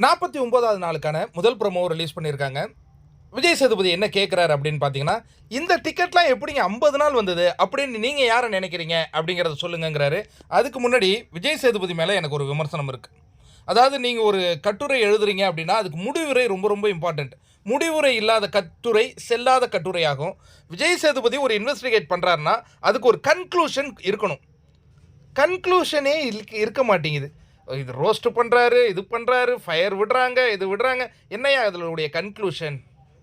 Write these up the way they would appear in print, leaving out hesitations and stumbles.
49வது நாளுக்கான முதல் promo release பண்ணியிருக்காங்க. விஜய் சேதுபதி என்ன கேட்குறாரு அப்படின்னு பார்த்தீங்கன்னா, இந்த டிக்கெட்லாம் எப்படிங்க 50 நாள் வந்தது அப்படின்னு நீங்க யார நினைக்கிறீங்க அப்படிங்கிறத சொல்லுங்கங்கிறாரு. அதுக்கு முன்னாடி விஜய் சேதுபதி மேல எனக்கு ஒரு விமர்சனம் இருக்கு. அதாவது நீங்க ஒரு கட்டுரை எழுதுறீங்க அப்படின்னா, அதுக்கு முடிவுரை ரொம்ப ரொம்ப இம்பார்ட்டன்ட். முடிவுரை இல்லாத கட்டுரை செல்லாத கட்டுரையாகும். விஜய் சேதுபதி ஒரு இன்வெஸ்டிகேட் பண்றாருன்னா, அதுக்கு ஒரு கன்க்ளூஷன் இருக்கணும். கன்க்ளூஷனே இருக்க மாட்டேங்குது. இது ரோஸ்ட் பண்ணுறாரு, இது பண்ணுறாரு, ஃபயர் விடுறாங்க, இது விடுறாங்க. என்னையா அதனுடைய கன்க்ளூஷன்?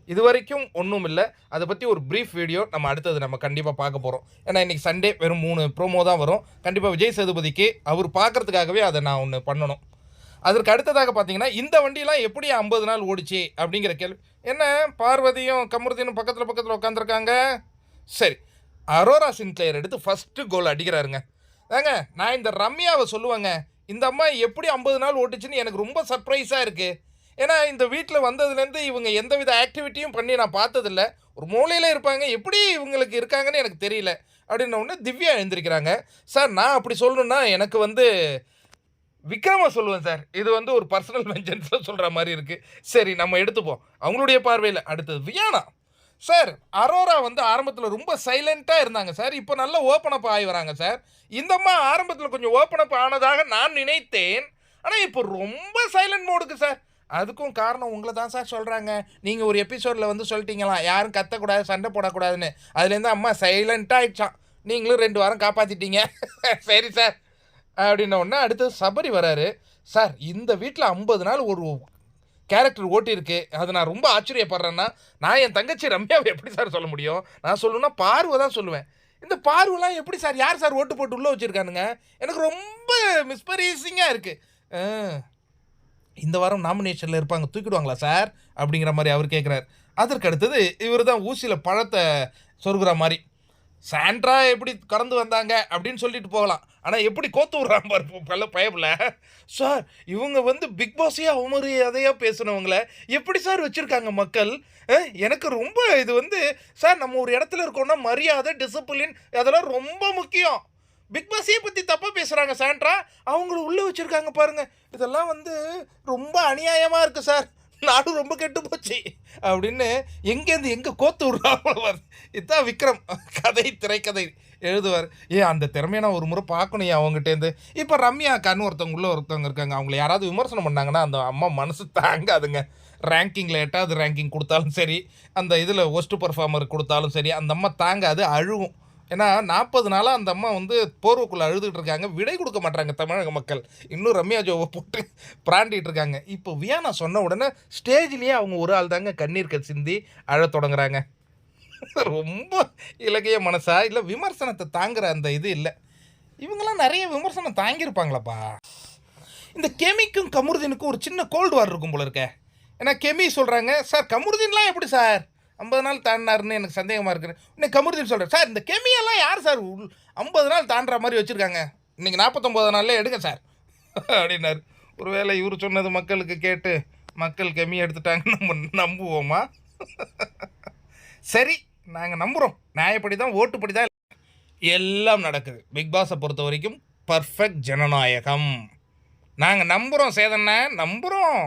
இது வரைக்கும் ஒன்றும் இல்லை. அதை பற்றி ஒரு ப்ரீஃப் வீடியோ நம்ம கண்டிப்பாக பார்க்க போகிறோம். ஏன்னா இன்றைக்கி சண்டே வெறும் 3 ப்ரோமோ தான் வரும். கண்டிப்பாக விஜய் சேதுபதிக்கு அவர் பார்க்குறதுக்காகவே அதை நான் ஒன்று பண்ணணும். அதற்கு அடுத்ததாக பார்த்தீங்கன்னா, இந்த வண்டியெலாம் எப்படி 50 நாள் ஓடிச்சு அப்படிங்கிற கேள்வி. என்ன பார்வதியும் கமருதீனும் பக்கத்தில் பக்கத்தில் உட்காந்துருக்காங்க. சரி, அரோரா சின்க்ளேயர் எடுத்து ஃபஸ்ட்டு கோல் அடிக்கிறாருங்க. ஏங்க நான் இந்த ரம்யாவை சொல்லுவேங்க, இந்த அம்மா எப்படி 50 நாள் ஓட்டுச்சுன்னு எனக்கு ரொம்ப சர்ப்ரைஸாக இருக்குது. ஏன்னா இந்த வீட்டில் வந்ததுலேருந்து இவங்க எந்தவித ஆக்டிவிட்டியும் பண்ணி நான் பார்த்ததில்ல. ஒரு மூலையில் இருப்பாங்க, எப்படி இவங்களுக்கு இருக்காங்கன்னு எனக்கு தெரியல அப்படின்ன உடனே திவ்யா எழுந்திருக்கிறாங்க. சார் நான் அப்படி சொல்லணுன்னா எனக்கு விக்ரம சொல்லுவேன் சார். இது ஒரு பர்சனல் வெஞ்சன்ஸில் சொல்கிற மாதிரி இருக்குது. சரி நம்ம எடுத்துப்போம் அவங்களுடைய பார்வையில். அடுத்தது வியானா சார். அரோரா ஆரம்பத்தில் ரொம்ப சைலண்ட்டாக இருந்தாங்க சார். இப்போ நல்லா ஓப்பன் அப் ஆகி வராங்க சார். இந்த அம்மா ஆரம்பத்தில் கொஞ்சம் ஓப்பன் அப் ஆனதாக நான் நினைத்தேன். ஆனால் இப்போ ரொம்ப சைலண்ட் மோடுக்கு சார். அதுக்கும் காரணம் உங்களை தான் சார் சொல்கிறாங்க. நீங்கள் ஒரு எபிசோடில் சொல்லிட்டீங்களாம், யாரும் கத்தக்கூடாது, சண்டை போடக்கூடாதுன்னு. அதுலேருந்து அம்மா சைலண்ட்டாக ஆகிடுச்சான். நீங்களும் 2 வாரம் காப்பாற்றிட்டீங்க. சரி சார் அப்படின்ன உடனே அடுத்தது சபரி வராரு. சார் இந்த வீட்டில் 50 நாள் ஒரு கேரக்டர் ஓட்டியிருக்கு. அது நான் ரொம்ப ஆச்சரியப்படுறேன்னா, நான் என் தங்கச்சி ரம்யாவை எப்படி சார் சொல்ல முடியும்? நான் சொல்லணும்னா பார்வை தான் சொல்லுவேன். இந்த பார்வைலாம் எப்படி சார், யார் சார் ஓட்டு போட்டு உள்ளே வச்சுருக்கானுங்க? எனக்கு ரொம்ப மிஸ்பரீசிங்காக இருக்குது. இந்த வாரம் நாமினேஷனில் இருப்பாங்க, தூக்கிடுவாங்களா சார் அப்படிங்கிற மாதிரி அவர் கேட்குறாரு. அதற்கு அடுத்தது இவர் தான் ஊசியில் பழத்தை சொருகிற மாதிரி. சாண்ட்ரா எப்படி கடந்து வந்தாங்க அப்படின்னு சொல்லிட்டு போகலாம், ஆனால் எப்படி கோத்து விட்றான் பாரு பல பயப்பில். சார் இவங்க பிக் பாஸையே அவமரியாதையாக பேசுனவங்கள எப்படி சார் வச்சுருக்காங்க மக்கள்? எனக்கு ரொம்ப இது சார் நம்ம ஒரு இடத்துல இருக்கோம்னா மரியாதை, டிசிப்ளின் அதெல்லாம் ரொம்ப முக்கியம். பிக் பாஸையே பற்றி தப்பாக பேசுகிறாங்க சாண்ட்ரா, அவங்கள உள்ளே வச்சுருக்காங்க பாருங்கள். இதெல்லாம் ரொம்ப அநியாயமாக இருக்குது சார். நாடும் ரொம்ப கெட்டு போச்சு அப்படின்னு எங்கேருந்து எங்கே கோத்து விட்றாங்களோ. இதுதான் விக்ரம் திரைக்கதை எழுதுவார். அந்த திறமையை நான் ஒரு முறை பார்க்கணும் அவங்ககிட்டேருந்து. இப்போ ரம்யா கண்ணு ஒருத்தவங்க இருக்காங்க. அவங்கள யாராவது விமர்சனம் பண்ணாங்கன்னா அந்த அம்மா மனசு தாங்காதுங்க. ரேங்கிங்கில் 8வது ரேங்கிங் கொடுத்தாலும் சரி, அந்த இதில் ஒஸ்ட் பர்ஃபார்மர் கொடுத்தாலும் சரி, அந்த அம்மா தாங்காது, அழுவும். ஏன்னா 40 நாளாக அந்த அம்மா போர்வைக்குள்ளே அழுதுகிட்டு இருக்காங்க. விடை கொடுக்க மாட்டாங்க தமிழக மக்கள். இன்னும் ரம்யா ஜோவை போட்டு பிராண்டிகிட்டு இருக்காங்க. இப்போ வியானா சொன்ன உடனே ஸ்டேஜ்லேயே அவங்க ஒரு ஆள் தாங்க கண்ணீர் சிந்தி அழத் தொடங்குறாங்க. ரொம்ப இலகிய மனசா இல்லை விமர்சனத்தை தாங்குற அந்த இது இல்லை. இவங்கெல்லாம் நிறைய விமர்சனம் தாங்கியிருப்பாங்களாப்பா. இந்த கெமிக்கும் கமருதீனுக்கும் ஒரு சின்ன கோல்டு வார் இருக்கும் போல இருக்க. ஏன்னா கெமி சொல்கிறாங்க, சார் கமருதீன்லாம் எப்படி சார் 50 நாள் தாண்டினாருன்னு எனக்கு சந்தேகமாக இருக்குது. இன்னைக்கு கமருதீன் சொல்கிறேன், சார் இந்த கெமியெல்லாம் யார் சார் 50 நாள் தாண்டுற மாதிரி வச்சுருக்காங்க? இன்றைக்கி 49 நாளில் எடுங்க சார் அப்படின்னாரு. ஒருவேளை இவர் சொன்னது மக்களுக்கு கேட்டு மக்கள் கெமி எடுத்துட்டாங்கன்னு நம்ம நம்புவோமா? சரி, நாங்கள் நம்புகிறோம். நியாயப்படி தான், ஓட்டுப்படி தான் எல்லாம் நடக்குது. பிக் பாஸை பொறுத்த வரைக்கும் பர்ஃபெக்ட் ஜனநாயகம். நாங்கள் நம்புகிறோம் சேதனை, நம்புகிறோம்.